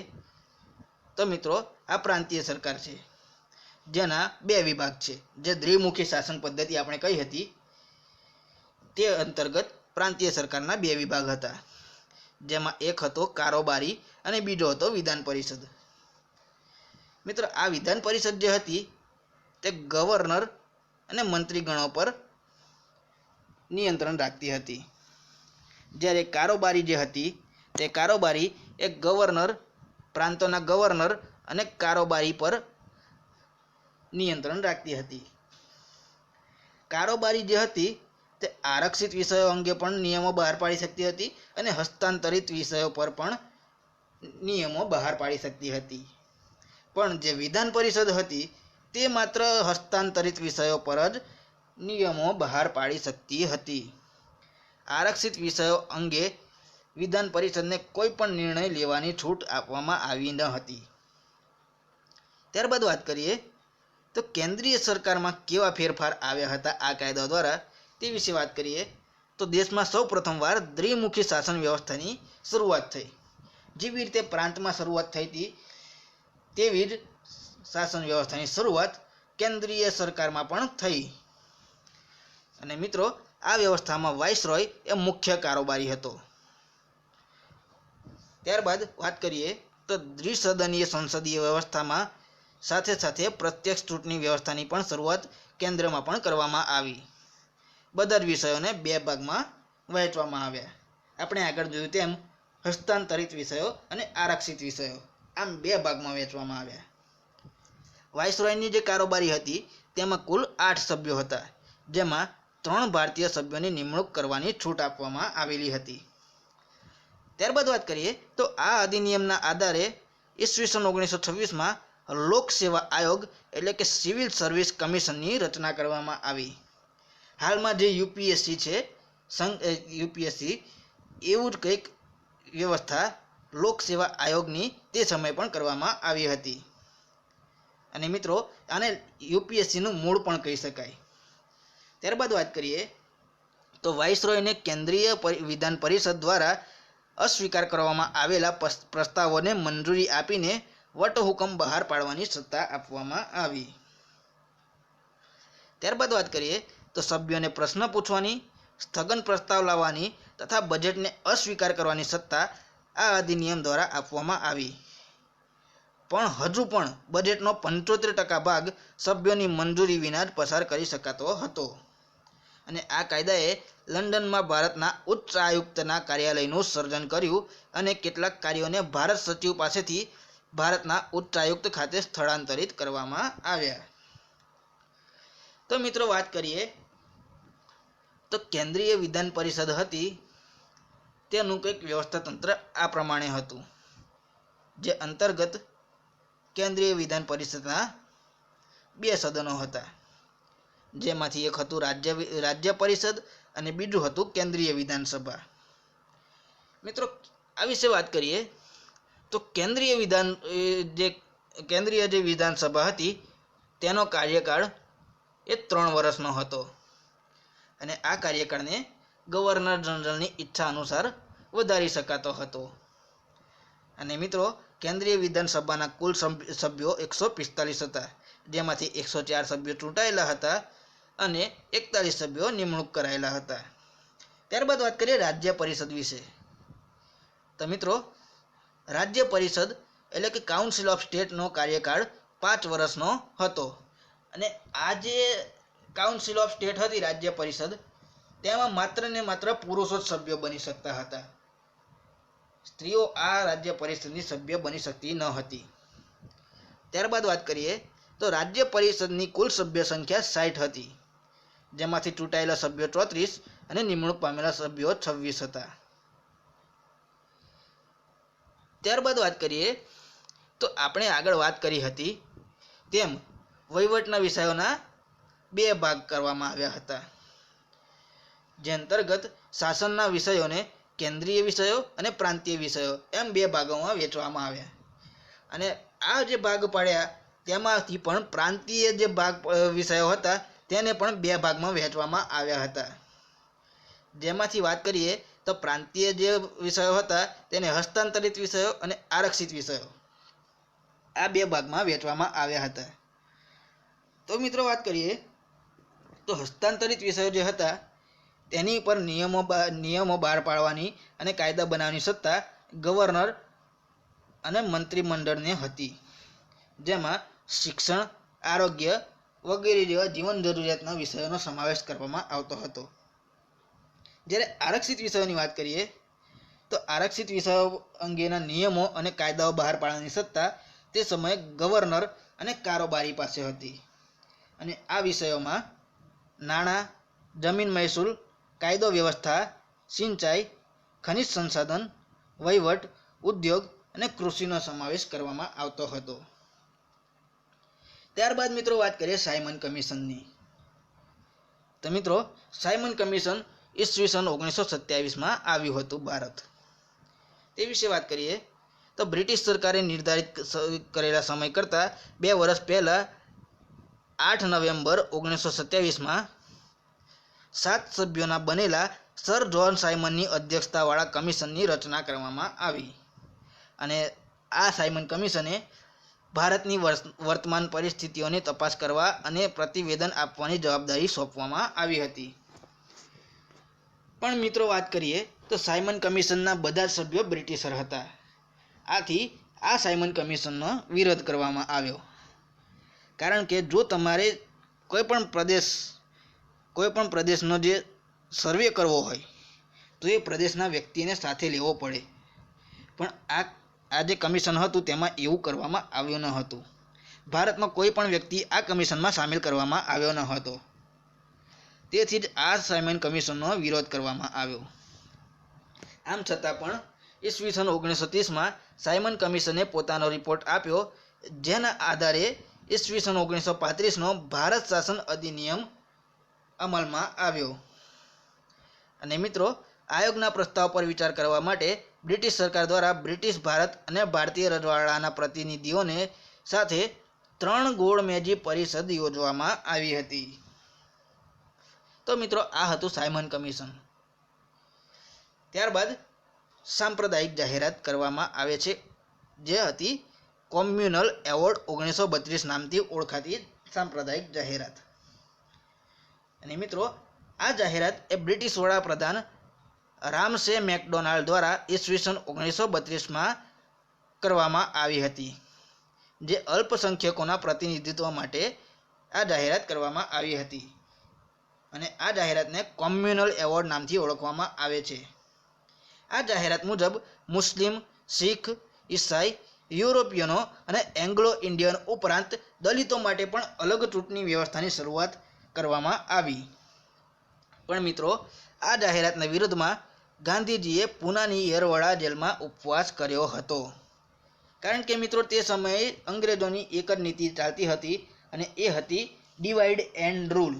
તો મિત્રો આ પ્રાંતીય સરકાર છે જેના બે વિભાગ છે. જે દ્વિમુખી શાસન પદ્ધતિ આપણે કહી હતી તે અંતર્ગત પ્રાંતીય સરકારના બે વિભાગ હતા, જેમાં એક હતો કારોબારી અને બીજો હતો વિધાન પરિષદ. મિત્રો આ વિધાન પરિષદ જે હતી તે ગવર્નર અને મંત્રીગણો પર નિયંત્રણ રાખતી હતી, જ્યારે કારોબારી જે હતી તે કારોબારી એ ગવર્નર, પ્રાંતોના ગવર્નર અને કારોબારી પર નિયંત્રણ રાખતી હતી. કારોબારી જે હતી તે આરક્ષિત વિષયો અંગે પણ નિયમો બહાર પાડી શકતી હતી અને હસ્તાંતરિત વિષયો પર પણ નિયમો બહાર પાડી શકતી હતી. પણ જે વિધાન પરિષદ હતી તે માત્ર હસ્તાંતરિત વિષયો પર જ નિયમો બહાર પાડી શકતી હતી. આરક્ષિત વિષયો અંગે વિધાન પરિષદને કોઈ પણ નિર્ણય લેવાની છૂટ આપવામાં આવી ન હતી. ત્યારબાદ વાત કરીએ તો કેન્દ્રીય સરકારમાં કેવા ફેરફાર આવ્યા હતા આ કાયદા દ્વારા તે વિશે વાત કરીએ તો દેશમાં સૌ પ્રથમવાર દ્વિમુખી શાસન વ્યવસ્થાની શરૂઆત થઈ. જેવી રીતે પ્રાંતમાં શરૂઆત થઈ હતી તેવી જ શાસન વ્યવસ્થાની શરૂઆત કેન્દ્રીય સરકારમાં પણ થઈ. અને મિત્રો આ વ્યવસ્થામાં વાઇસરોય એ મુખ્ય કારોબારી હતો. ત્યારબાદ વાત કરીએ તો દ્વિસદનીય સંસદીય વ્યવસ્થામાં સાથે સાથે પ્રત્યક્ષ ચૂંટણી વ્યવસ્થાની પણ શરૂઆત કેન્દ્રમાં પણ કરવામાં આવી. બધા જ વિષયોને બે ભાગમાં વહેંચવામાં આવ્યા. આપણે આગળ જોયું તેમ હસ્તાંતરિત વિષયો અને આરક્ષિત વિષયો આમ બે ભાગમાં વહેંચવામાં આવ્યા. વાઇસરોયની જે કારોબારી હતી તેમાં કુલ 8 સભ્યો હતા, જેમાં 3 ભારતીય સભ્યોની નિમણૂક કરવાની છૂટ આપવામાં આવેલી હતી. ત્યારબાદ વાત કરીએ તો આ અધિનિયમના આધારે ઈસવીસન 1926માં લોક સેવા આયોગ એટલે કે સિવિલ સર્વિસ કમિશનની રચના કરવામાં આવી. હાલમાં જે યુપીએસસી છે યુપીએસસી એવું જ કંઈક વ્યવસ્થા લોક સેવા આયોગની તે સમયે પણ કરવામાં આવી હતી. અને મિત્રો આને યુપીએસસીનું મૂળ પણ કહી શકાય. ત્યારબાદ વાત કરીએ તો વાઇસરોયને કેન્દ્રીય વિધાન પરિષદ દ્વારા અસ્વીકાર કરવામાં આવેલા પ્રસ્તાવોને મંજૂરી આપીને વટહુકમ બહાર પાડવાની સત્તા આપવામાં આવી. ત્યારબાદ વાત કરીએ તો સભ્યોને પ્રશ્ન પૂછવાની, સ્થગન પ્રસ્તાવ લાવવાની તથા બજેટને અસ્વીકાર કરવાની સત્તા આ અધિનિયમ દ્વારા આપવામાં આવી. પણ હજુ પણ બજેટનો 75% ભાગ સભ્યોની મંજૂરી વિના જ પસાર કરી શકાતો હતો. અને આ કાયદાએ લંડનમાં ભારતના ઉચ્ચ આયુક્તના કાર્યાલયનું સર્જન કર્યું અને કેટલાક કાર્યોને ભારત સચિવ પાસેથી ભારતના ઉચ્ચ આયુક્ત ખાતે સ્થળાંતરિત કરવામાં આવ્યા. તો મિત્રો વાત કરીએ તો કેન્દ્રીય વિધાન પરિષદ હતી તેનું કંઈક વ્યવસ્થા તંત્ર આ પ્રમાણે હતું. જે અંતર્ગત કેન્દ્રીય વિધાન પરિષદના 2 સદનો હતા, જેમાંથી એક હતું રાજ્ય પરિષદ અને બીજું હતું કેન્દ્રીય વિધાનસભા. મિત્રો આ વિશે વાત કરીએ તો કેન્દ્રીય જે વિધાનસભા હતી તેનો કાર્યકાળ એ 3 વર્ષનો હતો અને આ કાર્યકાળને ગવર્નર જનરલની ઈચ્છા અનુસાર વધારી શકાતો હતો. અને મિત્રો કેન્દ્રીય વિધાનસભાના કુલ સભ્યો 145 હતા, જેમાંથી 104 સભ્યો ચૂંટાયેલા હતા અને 41 સભ્યો નિમણૂક કરાયેલા હતા. ત્યારબાદ વાત કરીએ રાજ્ય પરિષદ વિશે. તો મિત્રો રાજ્ય પરિષદ એટલે કે કાઉન્સિલ ઓફ સ્ટેટનો કાર્યકાળ 5 વર્ષનો હતો. અને આ જે કાઉન્સિલ ઓફ સ્ટેટ હતી રાજ્ય પરિષદ તેમાં માત્ર ને માત્ર પુરુષો જ સભ્યો બની શકતા હતા. સ્ત્રીઓ આ રાજ્ય પરિષદની સભ્ય બની શકતી ન હતી. ત્યારબાદ વાત કરીએ તો રાજ્ય પરિષદની કુલ સભ્ય સંખ્યા 60 હતી, જેમાંથી ચૂંટાયેલા સભ્યો 34 અને નિમણૂક પામેલા સભ્યો 26 હતા. ત્યારબાદ વાત કરીએ તો આપણે આગળ વાત કરી હતી તેમ વહીવટના વિષયોના 2 ભાગ કરવામાં આવ્યા હતા. જે અંતર્ગત શાસનના વિષયોને કેન્દ્રીય વિષયો અને પ્રાંતીય વિષયો એમ 2 ભાગોમાં વહેંચવામાં આવ્યા. અને આ જે ભાગ પાડ્યા તેમાંથી પણ પ્રાંતીય જે વિષયો હતા તેને પણ 2 ભાગમાં વહેંચવામાં આવ્યા હતા. જેમાંથી વાત કરીએ તો પ્રાંતીય જે વિષયો હતા તેને હસ્તાંતરિત વિષયો અને આરક્ષિત વિષયો આ 2 ભાગમાં વહેંચવામાં આવ્યા હતા. તો મિત્રો વાત કરીએ તો હસ્તાંતરિત વિષયો જે હતા તેની પર નિયમો બહાર પાડવાની અને કાયદા બનાવવાની સત્તા ગવર્નર અને મંત્રીમંડળને હતી, જેમાં શિક્ષણ, આરોગ્ય વગેરે જેવા જીવન જરૂરિયાતના વિષયોનો સમાવેશ કરવામાં આવતો હતો. જ્યારે આરક્ષિત વિષયોની વાત કરીએ તો આરક્ષિત વિષયો અંગેના નિયમો અને કાયદાઓ બહાર પાડવાની સત્તા તે સમયે ગવર્નર અને કારોબારી પાસે હતી. અને આ વિષયોમાં નાણાં, જમીન મહેસૂલ, કાયદો વ્યવસ્થા, સિંચાઈ, ખનિજ સંસાધન, વહીવટ, ઉદ્યોગ અને કૃષિનો સમાવેશ કરવામાં આવતો હતો. ત્યારબાદ મિત્રો વાત કરીએ સાયમન કમિશનની. તો મિત્રો સાયમન કમિશન ઈસવીસન 1927માં આવ્યું હતું ભારત. તે વિશે વાત કરીએ તો બ્રિટિશ સરકારે નિર્ધારિત કરેલા સમય કરતાં 2 વર્ષ પહેલાં 8 નવેમ્બર 1927માં 7 સભ્યોના બનેલા સર જ્હોન સાયમનની અધ્યક્ષતાવાળા કમિશનની રચના કરવામાં આવી. અને આ સાયમન કમિશને ભારતની વર્તમાન પરિસ્થિતિઓની તપાસ કરવા અને પ્રતિવેદન આપવાની જવાબદારી સોંપવામાં આવી હતી. પણ મિત્રો વાત કરીએ તો સાયમન કમિશનના બધા જ સભ્યો બ્રિટિશર હતા. આથી આ સાયમન કમિશનનો વિરોધ કરવામાં આવ્યો. કારણ કે જો તમારે કોઈ પણ પ્રદેશનો જે સર્વે કરવો હોય તો એ પ્રદેશના વ્યક્તિને સાથે લેવો પડે. પણ આ જે કમિશન હતું તેમાં એવું કરવામાં આવ્યું ન હતું. ભારતનો કોઈ પણ વ્યક્તિ આ કમિશનમાં સામેલ કરવામાં આવ્યો ન હતો. તેથી જ આ સાયમન કમિશનનો વિરોધ કરવામાં આવ્યો. આમ છતાં પણ ઈસવીસન 1930માં સાયમન કમિશને પોતાનો રિપોર્ટ આપ્યો, જેના આધારે ઈસવીસન 1935નો ભારત શાસન અધિનિયમ અમલમાં આવ્યો. અને મિત્રો આયોગના પ્રસ્તાવ પર વિચાર કરવા માટે બ્રિટિશ સરકાર દ્વારા બ્રિટિશ ભારત અને ભારતીય રજવાડાના પ્રતિનિધિઓને સાથે 3 ગોળમેજી પરિષદ યોજવામાં આવી હતી. તો મિત્રો આ હતું સાયમન કમિશન. ત્યારબાદ સાંપ્રદાયિક જાહેરાત કરવામાં આવે છે, જે હતી કોમ્યુનલ એવોર્ડ 1932 નામથી ઓળખાતી સાંપ્રદાયિક જાહેરાત. અને મિત્રો આ જાહેરાત એ બ્રિટિશ વડાપ્રધાન રામસે મેકડોનાલ્ડ દ્વારા ઈસવીસન 1932માં કરવામાં આવી હતી, જે અલ્પસંખ્યકોના પ્રતિનિધિત્વ માટે આ જાહેરાત કરવામાં આવી હતી. અને આ જાહેરાતને કોમ્યુનલ એવોર્ડ નામથી ઓળખવામાં આવે છે. આ જાહેરાત મુજબ મુસ્લિમ, શીખ, ઈસાઈ, યુરોપિયનો અને એંગ્લો ઇન્ડિયન ઉપરાંત દલિતો માટે પણ અલગ ચૂંટણી વ્યવસ્થાની શરૂઆત કરવામાં આવી. પણ મિત્રો આ જાહેરાતના વિરુદ્ધમાં ગાંધીજીએ પૂનાની યેરવડા જેલમાં ઉપવાસ કર્યો હતો. કારણ કે મિત્રો તે સમયે અંગ્રેજોની એક જ નીતિ ચાલતી હતી, અને એ હતી ડિવાઈડ એન્ડ રૂલ,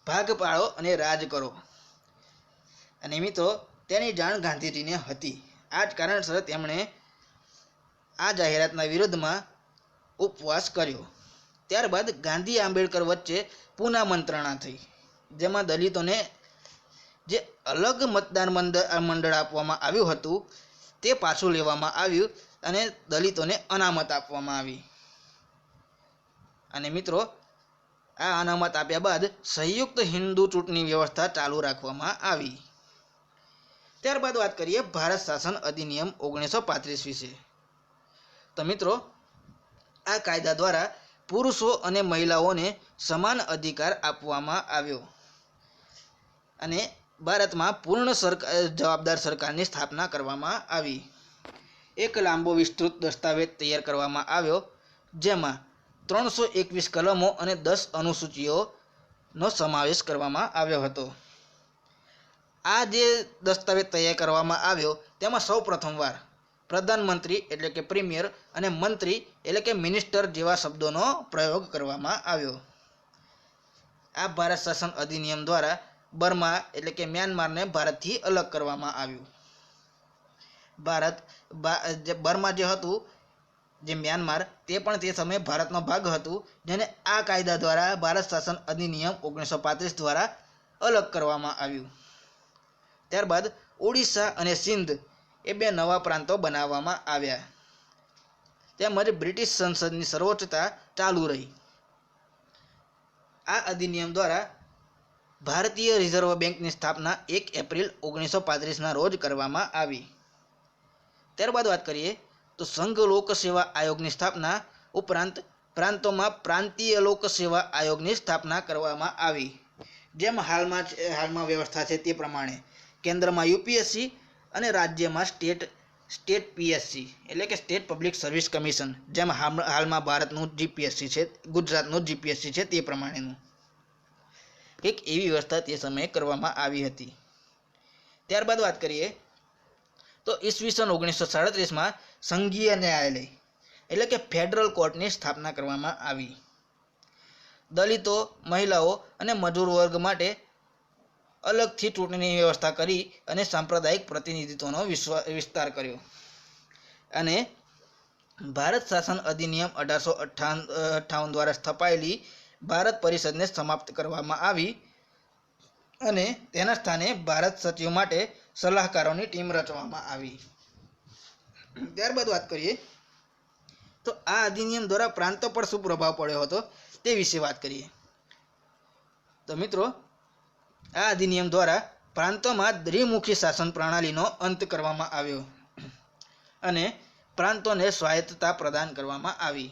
ભાગ પાડો અને રાજ કરો. અને મિત્રો તેની જાણ ગાંધીજીને હતી. આ જ કારણસર તેમણે આ જાહેરાતના વિરુદ્ધમાં ઉપવાસ કર્યો. ત્યારબાદ ગાંધી આંબેડકર વચ્ચે પુનઃ મંત્રણા થઈ, જેમાં દલિતોને જે અલગ મતદાર મંડળ આપવામાં આવ્યું હતું તે પાછું લેવામાં આવ્યું અને દલિતોને અનામત આપવામાં આવી. અને મિત્રો આ અનામત આપ્યા બાદ સંયુક્ત હિન્દુ ચૂંટણી વ્યવસ્થા ચાલુ રાખવામાં આવી. ત્યારબાદ વાત કરીએ ભારત શાસન અધિનિયમ 1935 વિશે. તો મિત્રો આ કાયદા દ્વારા પુરુષો અને મહિલાઓને સમાન અધિકાર આપવામાં આવ્યો અને ભારતમાં પૂર્ણ જવાબદાર સરકારની સ્થાપના કરવામાં આવી. એક લાંબો વિસ્તૃત દસ્તાવેજ તૈયાર કરવામાં આવ્યો, જેમાં 321 કલમો અને 10 અનુસૂચિઓનો સમાવેશ કરવામાં આવ્યો હતો. આ જે દસ્તાવેજ તૈયાર કરવામાં આવ્યો તેમાં સૌ પ્રથમવાર પ્રધાનમંત્રી એટલે કે પ્રીમિયર અને મંત્રી એટલે કે મિનિસ્ટર જેવા શબ્દોનો પ્રયોગ કરવામાં આવ્યો. આ ભારત શાસન અધિનિયમ દ્વારા બર્મા એટલે કે મ્યાનમારને ભારતથી અલગ કરવામાં આવ્યું. બર્મા જે હતું, જે મ્યાનમાર, તે પણ તે સમયે ભારતનો ભાગ હતું, જેને આ કાયદા દ્વારા ભારત શાસન અધિનિયમ 1935 દ્વારા અલગ કરવામાં આવ્યું. ત્યારબાદ ઓડિશા અને સિંધ એ 2 નવા પ્રાંતો બનાવવામાં આવ્યા. તેમજ બ્રિટિશ સંસદની સર્વોચ્ચતા ચાલુ રહી. આ અધિનિયમ દ્વારા ભારતીય રિઝર્વ બેંકની સ્થાપના 1 એપ્રિલ 1935ના રોજ કરવામાં આવી. ત્યારબાદ વાત કરીએ તો સંઘ લોકસેવા આયોગની સ્થાપના ઉપરાંત પ્રાંતોમાં પ્રાંતીય લોકસેવા આયોગની સ્થાપના કરવામાં આવી. જેમ હાલમાં વ્યવસ્થા છે તે પ્રમાણે કેન્દ્રમાં યુપીએસસી અને રાજ્યમાં સ્ટેટ પીએસસી એટલે કે સ્ટેટ પબ્લિક સર્વિસ કમિશન, જેમ હાલમાં ભારતનું જીપીએસસી છે, ગુજરાતનું જીપીએસસી છે, તે પ્રમાણેનું એક એવી વ્યવસ્થા તે સમયે કરવામાં આવી હતી. ત્યારબાદ વાત કરીએ તો ઈસવીસન 1937માં સંઘીય ન્યાયાલય એટલે કે ફેડરલ કોર્ટની સ્થાપના કરવામાં આવી. દલિતો, મહિલાઓ અને મજૂર વર્ગ માટે અલગથી ચૂંટણીની વ્યવસ્થા કરી અને સાંપ્રદાયિક પ્રતિનિધિત્વનો વિસ્તાર કર્યો. અને ભારત શાસન અધિનિયમ 1858 દ્વારા સ્થપાયેલી ભારત પરિષદને સમાપ્ત કરવામાં આવી અને તેના સ્થાને ભારત સચિવ માટે સલાહકારોની ટીમ રચવામાં આવી. ત્યારબાદ વાત કરીએ તો આ અધિનિયમ દ્વારા પ્રાંતો પર શું પ્રભાવ પડ્યો હતો તે વિશે વાત કરીએ. તો મિત્રો, આ અધિનિયમ દ્વારા પ્રાંતોમાં દ્વિમુખી શાસન પ્રણાલીનો અંત કરવામાં આવ્યો અને પ્રાંતોને સ્વાયત્તતા પ્રદાન કરવામાં આવી.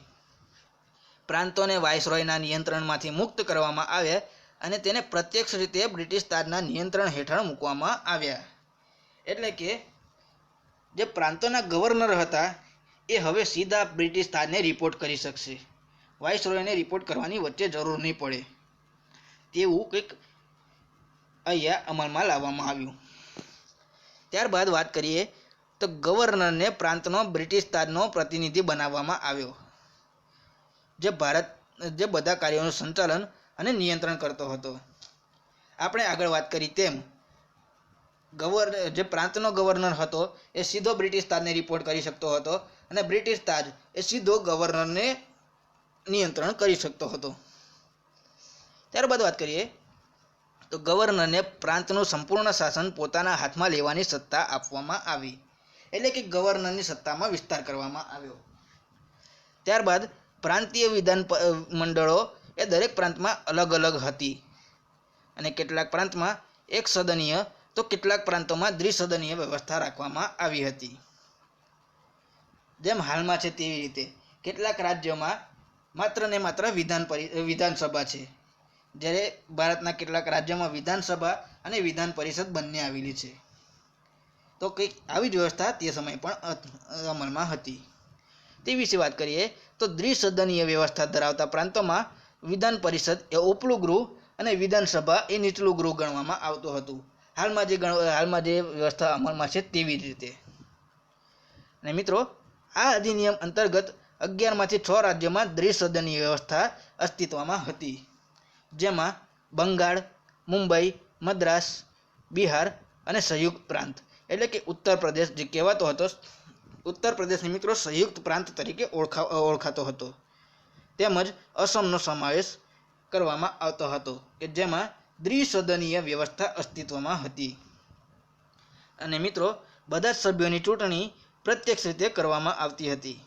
પ્રાંતોને વાઇસરોયના નિયંત્રણમાંથી મુક્ત કરવામાં આવ્યા અને તેને પ્રત્યક્ષ રીતે બ્રિટિશ તાજના નિયંત્રણ હેઠળ મૂકવામાં આવ્યા. એટલે કે જે પ્રાંતોના ગવર્નર હતા એ હવે સીધા બ્રિટિશ તાજને રિપોર્ટ કરી શકશે. વાઇસરોયને રિપોર્ટ કરવાની વચ્ચે જરૂર નહીં પડે તેવું કંઈક અહીંયા અમલમાં લાવવામાં આવ્યું. ત્યારબાદ વાત કરીએ તો ગવર્નરને પ્રાંતનો બ્રિટિશ તાજનો પ્રતિનિધિ બનાવવામાં આવ્યો, જે બધા કાર્યોનું સંચાલન અને નિયંત્રણ કરતો હતો. આપણે આગળ વાત કરી તેમ જે પ્રાંતનો ગવર્નર હતો એ સીધો બ્રિટિશ તાજને રિપોર્ટ કરી શકતો હતો અને બ્રિટિશ તાજ એ સીધો ગવર્નરને નિયંત્રણ કરી શકતો હતો. ત્યારબાદ વાત કરીએ તો ગવર્નરને પ્રાંતનું સંપૂર્ણ શાસન પોતાના હાથમાં લેવાની સત્તા આપવામાં આવી. એટલે કે ગવર્નરની સત્તામાં વિસ્તાર કરવામાં આવ્યો. ત્યારબાદ પ્રાંતીય વિધાન મંડળો એ દરેક પ્રાંતમાં અલગ અલગ હતી અને કેટલાક પ્રાંતમાં એક સદનીય તો કેટલાક પ્રાંતોમાં દ્વિસદનીય વ્યવસ્થા રાખવામાં આવી હતી. જેમ હાલમાં છે તેવી રીતે કેટલાક રાજ્યોમાં માત્ર ને માત્ર વિધાનસભા છે, જ્યારે ભારતના કેટલાક રાજ્યોમાં વિધાનસભા અને વિધાન પરિષદ બંને આવેલી છે. તો કંઈક આવી જ વ્યવસ્થા તે સમયે પણ અમલમાં હતી. તે વિશે વાત કરીએ તો દ્વિસદનીય વ્યવસ્થા ધરાવતા પ્રાંતોમાં વિધાન પરિષદ એ ઉપલું ગૃહ અને વિધાનસભા એ નીચલું ગૃહ ગણવામાં આવતું હતું. હાલમાં જે વ્યવસ્થા અમલમાં છે તેવી જ રીતે. અને મિત્રો, આ અધિનિયમ અંતર્ગત 11માંથી 6 રાજ્યોમાં દ્વિસદનીય વ્યવસ્થા અસ્તિત્વમાં હતી, જેમાં બંગાળ, મુંબઈ, મદ્રાસ, બિહાર અને સંયુક્ત પ્રાંત એટલે કે ઉત્તર પ્રદેશ જે કહેવાતો હતો, ઉત્તર પ્રદેશની મિત્રો સંયુક્ત પ્રાંત તરીકે ઓળખાતો હતો. તેમજ અસમનો સમાવેશ કરવામાં આવતો હતો કે જેમાં દ્વિસદનીય વ્યવસ્થા અસ્તિત્વમાં હતી. અને મિત્રો, બધા જ સભ્યોની ચૂંટણી પ્રત્યક્ષ રીતે કરવામાં આવતી હતી.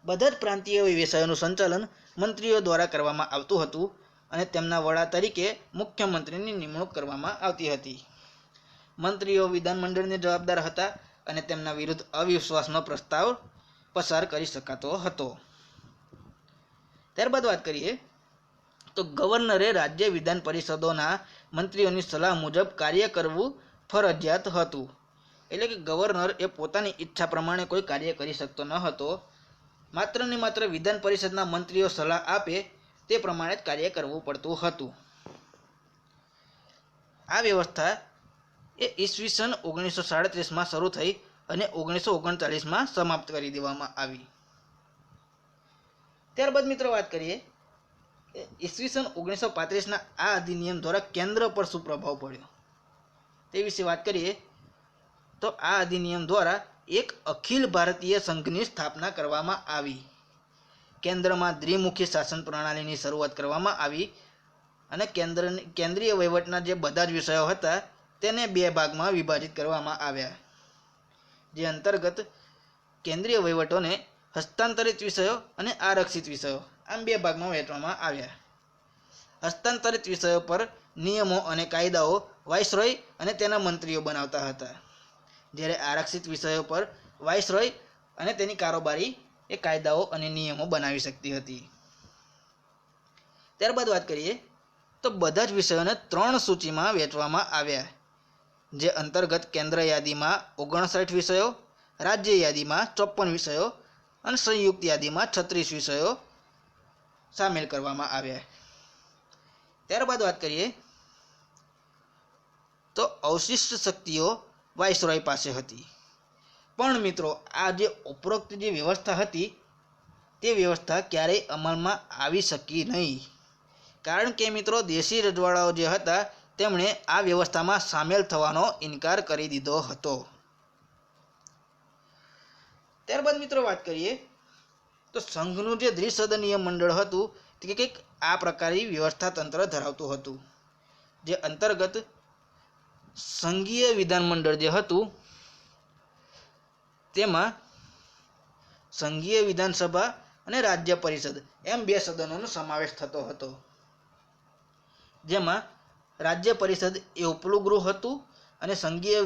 બધા જ પ્રાંતીય વિષયોનું સંચાલન મંત્રીઓ દ્વારા કરવામાં આવતું હતું અને તેમના વડા તરીકે મુખ્યમંત્રીની નિમણૂક કરવામાં આવતી હતી. મંત્રીઓ વિધાનમંડળને જવાબદાર હતા અને તેમના વિરુદ્ધ અવિશ્વાસનો પ્રસ્તાવ પસાર કરી શકાતો હતો. ત્યારબાદ વાત કરીએ તો ગવર્નરે રાજ્ય વિધાન પરિષદોના મંત્રીઓની સલાહ મુજબ કાર્ય કરવું ફરજિયાત હતું. એટલે કે ગવર્નર એ પોતાની ઈચ્છા પ્રમાણે કોઈ કાર્ય કરી શકતો ન હતો. માત્ર ને માત્ર વિધાન પરિષદના મંત્રીઓ સલાહ આપે તે પ્રમાણે જ કાર્ય કરવું પડતું હતું. આ વ્યવસ્થા એ ઈસવીસન 1937માં શરૂ થઈ અને 1939માં સમાપ્ત કરી દેવામાં આવી. ત્યારબાદ મિત્રો વાત કરીએ ઈસવીસન 1935ના આ અધિનિયમ દ્વારા કેન્દ્ર પર શું પ્રભાવ પડ્યો તે વિશે વાત કરીએ તો આ અધિનિયમ દ્વારા એક અખિલ ભારતીય સંઘની સ્થાપના કરવામાં આવી. કેન્દ્રમાં દ્વિમુખી શાસન પ્રણાલીની શરૂઆત કરવામાં આવી અને કેન્દ્રીય વહીવટના જે બધા જ વિષયો હતા તેને 2 ભાગમાં વિભાજિત કરવામાં આવ્યા, જે અંતર્ગત કેન્દ્રીય વહીવટોને હસ્તાંતરિત વિષયો અને આરક્ષિત વિષયો આમ 2 ભાગમાં વહેંચવામાં આવ્યા. હસ્તાંતરિત વિષયો પર નિયમો અને કાયદાઓ વાઇસરોય અને તેના મંત્રીઓ બનાવતા હતા, જ્યારે આરક્ષિત વિષયો પર વાઇસરોય અને તેની કારોબારી એ કાયદાઓ અને નિયમો બનાવી શકતી હતી. ત્યારબાદ વાત કરીએ તો બધા જ વિષયોને 3 સૂચિમાં વહેંચવામાં આવ્યા, જે અંતર્ગત કેન્દ્ર યાદીમાં 59 વિષયો, રાજ્ય યાદીમાં 54 વિષયો અને સંયુક્ત યાદીમાં 36 વિષયો સામેલ કરવામાં આવ્યા. ત્યારબાદ વાત કરીએ તો અવશિષ્ટ શક્તિઓ વાઇસરોય પાસે હતી. પણ મિત્રો આ જે ઉપરોક્ત જે વ્યવસ્થા હતી તે વ્યવસ્થા ક્યારેય અમલમાં આવી શકી નહીં, કારણ કે મિત્રો દેશી રજવાડાઓ જે હતા તેમણે આ વ્યવસ્થામાં સામેલ થવાનો ઇનકાર કરી દીધો હતો. ત્યારબાદ મિત્રો વાત કરીએ તો સંઘનું જે દ્વિસદનીય મંડળ હતું તે કંઈક આ પ્રકારની વ્યવસ્થા તંત્ર ધરાવતું હતું, જે અંતર્ગત સંઘીય વિધાનમંડળ જે હતું તેમાં સંઘીય વિધાનસભા અને રાજ્ય પરિષદ એમ બે સદનોનો સમાવેશ થતો હતો, જેમાં રાજ્ય પરિષદ એ ઉપલું ગૃહ હતું અને સંઘીય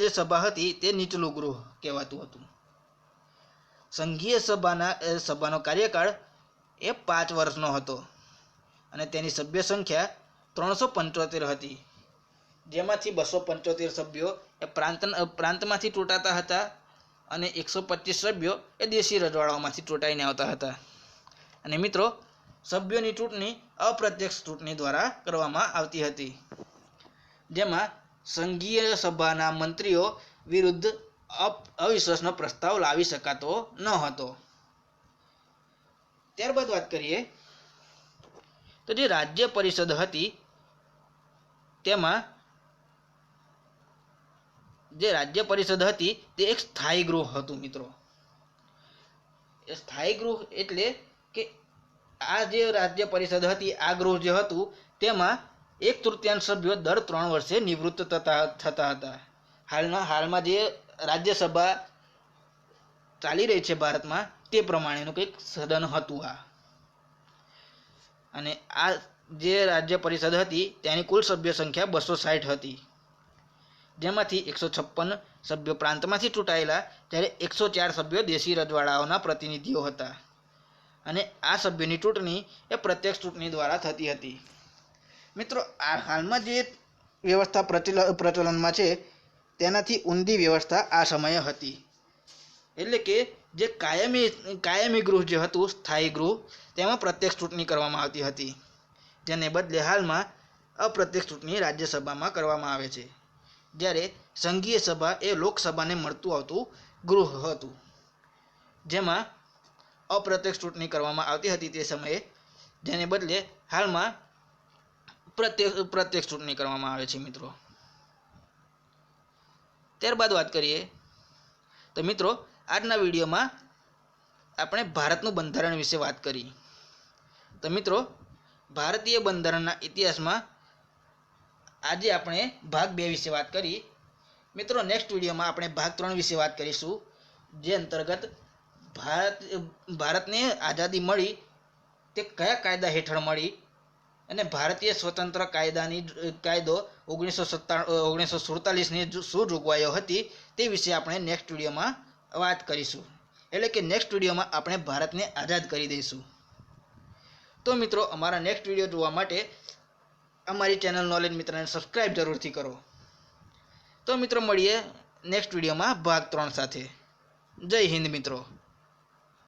જે સભા હતી તે નીચલું ગૃહ કહેવાતું હતું. સંઘીય સભાનો કાર્યકાળ એ 5 વર્ષનો હતો અને તેની સભ્ય સંખ્યા 375 હતી, જેમાંથી 275 સભ્યો એ પ્રાંતમાંથી ચૂંટાતા હતા અને 125 સભ્યો એ દેશી રજવાડાઓમાંથી ચૂંટાઈને આવતા હતા. અને મિત્રો સભ્યોની ચૂંટણી અપ્રત્યક્ષ ચૂંટણી દ્વારા કરવામાં આવતી હતી, જેમાં સંઘીય સભાના મંત્રીઓ વિરુદ્ધ અવિશ્વાસનો પ્રસ્તાવ લાવી શકાતો ન હતો. ત્યારબાદ વાત કરીએ તો જે રાજ્ય પરિષદ હતી તેમાં જે રાજ્ય પરિષદ હતી તે એક સ્થાયી ગૃહ હતું મિત્રો. એ સ્થાયી ગૃહ એટલે કે આ જે રાજ્ય પરિષદ હતી આ ગૃહ જે હતું તેમાં 1/3 સભ્યો દર 3 વર્ષે નિવૃત્ત થતા હતા. હાલમાં જે રાજ્યસભા ચાલી રહી છે ભારતમાં તે પ્રમાણેનું કંઈક સદન હતું આ. અને આ જે રાજ્ય પરિષદ હતી તેની કુલ સભ્ય સંખ્યા 260 હતી, જેમાંથી 156 સભ્યો પ્રાંતમાંથી ચૂંટાયેલા જ્યારે 104 સભ્યો દેશી રજવાડાઓના પ્રતિનિધિઓ હતા. અને આ સભ્યોની ચૂંટણી એ પ્રત્યક્ષ ચૂંટણી દ્વારા થતી હતી. મિત્રો આ હાલમાં જે વ્યવસ્થા પ્રચલનમાં છે તેનાથી ઊંધી વ્યવસ્થા આ સમયે હતી, એટલે કે જે કાયમી ગૃહ જે હતું સ્થાયી ગૃહ તેમાં પ્રત્યક્ષ ચૂંટણી કરવામાં આવતી હતી, જેને બદલે હાલમાં અપ્રત્યક્ષ ચૂંટણી રાજ્યસભામાં કરવામાં આવે છે, જ્યારે સંઘીય સભા એ લોકસભાને મળતું આવતું ગૃહ હતું, જેમાં અપ્રત્યક્ષ ચૂંટણી કરવામાં આવતી હતી તે સમયે, જેને બદલે હાલમાં પ્રત્યક્ષ ચૂંટણી કરવામાં આવે છે મિત્રો. ત્યારબાદ વાત કરીએ તો મિત્રો આજના વિડીયોમાં આપણે ભારતનું બંધારણ વિશે વાત કરી. તો મિત્રો ભારતીય બંધારણના ઇતિહાસમાં આજે આપણે ભાગ 2 વિશે વાત કરી. મિત્રો નેક્સ્ટ વિડીયોમાં આપણે ભાગ 3 વિશે વાત કરીશું, જે અંતર્ગત ભારતને આઝાદી મળી તે કયા કાયદા હેઠળ મળી અને ભારતીય સ્વતંત્ર કાયદો 1947ની શું જોગવાઈઓ હતી તે વિશે આપણે નેક્સ્ટ વિડીયોમાં વાત કરીશું. એટલે કે નેક્સ્ટ વિડીયોમાં આપણે ભારતને આઝાદ કરી દઈશું. તો મિત્રો અમારા નેક્સ્ટ વિડીયો જોવા માટે અમારી ચેનલ નોલેજ મિત્રને સબસ્ક્રાઈબ જરૂરથી કરો. તો મિત્રો મળીએ નેક્સ્ટ વિડીયોમાં ભાગ 3 સાથે. જય હિન્દ મિત્રો.